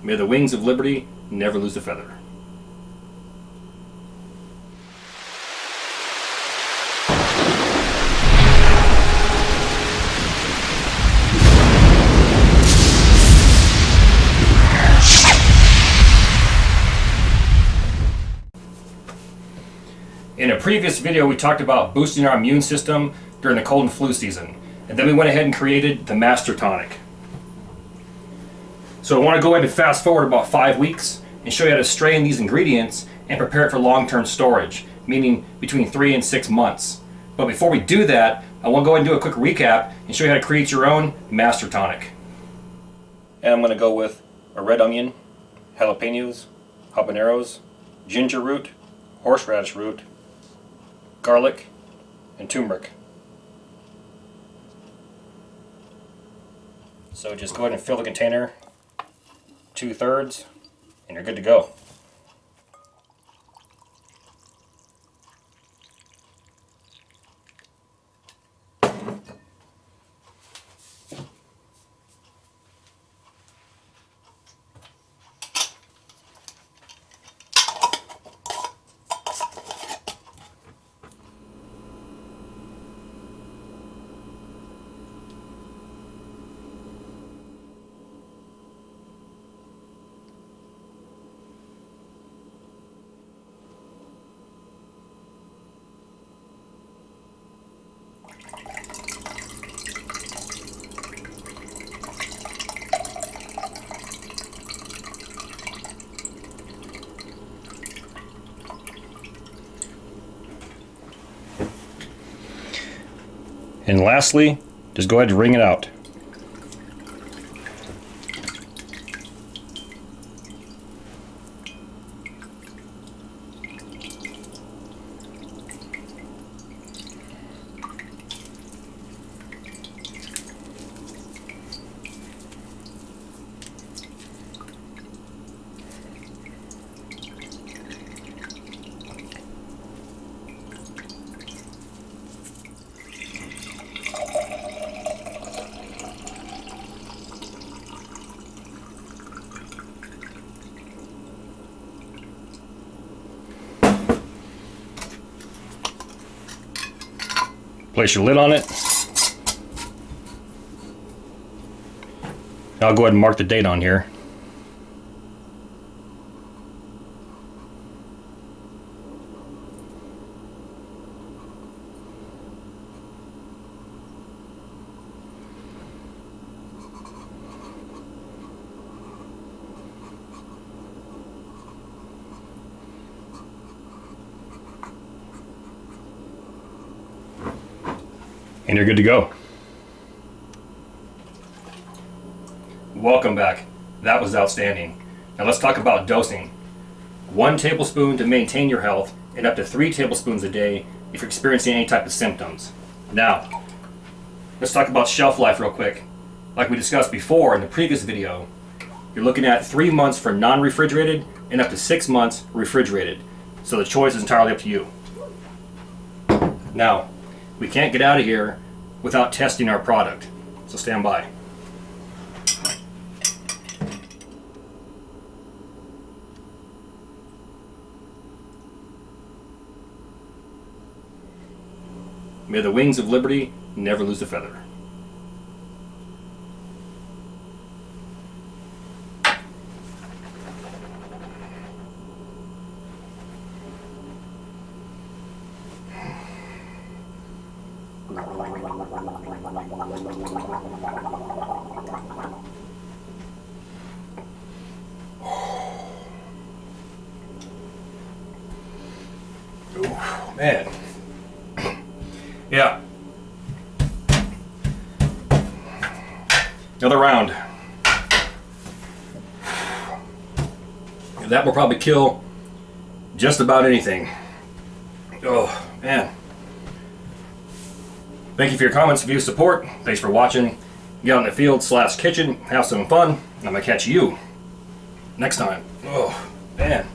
May the wings of liberty never lose a feather. In a previous video, we talked about boosting our immune system during the cold and flu season. And then we went ahead and created the Master Tonic. So I want to go ahead and fast forward about 5 weeks and show you how to strain these ingredients and prepare it for long-term storage, meaning between 3 and 6 months. But before we do that, I want to go ahead and do a quick recap and show you how to create your own Master Tonic. And I'm going to go with a red onion, jalapenos, habaneros, ginger root, horseradish root, garlic, and turmeric. So just go ahead and fill the container 2/3 and you're good to go. And lastly, just go ahead and wring it out. Place your lid on it. I'll go ahead and mark the date on here. And you're good to go. Welcome back. That was outstanding. Now let's talk about dosing. 1 tablespoon to maintain your health, and up to 3 tablespoons a day if you're experiencing any type of symptoms. Now, let's talk about shelf life real quick. Like we discussed before in the previous video, you're looking at 3 months for non-refrigerated and up to 6 months refrigerated. So the choice is entirely up to you. Now, we can't get out of here without testing our product, so stand by. May the wings of liberty never lose a feather. Oh, man. Yeah. Another round. That will probably kill just about anything. Oh, man. Thank you for your comments, views, support. Thanks for watching. Get out in the field/kitchen, have some fun. I'm gonna catch you next time. Oh, man.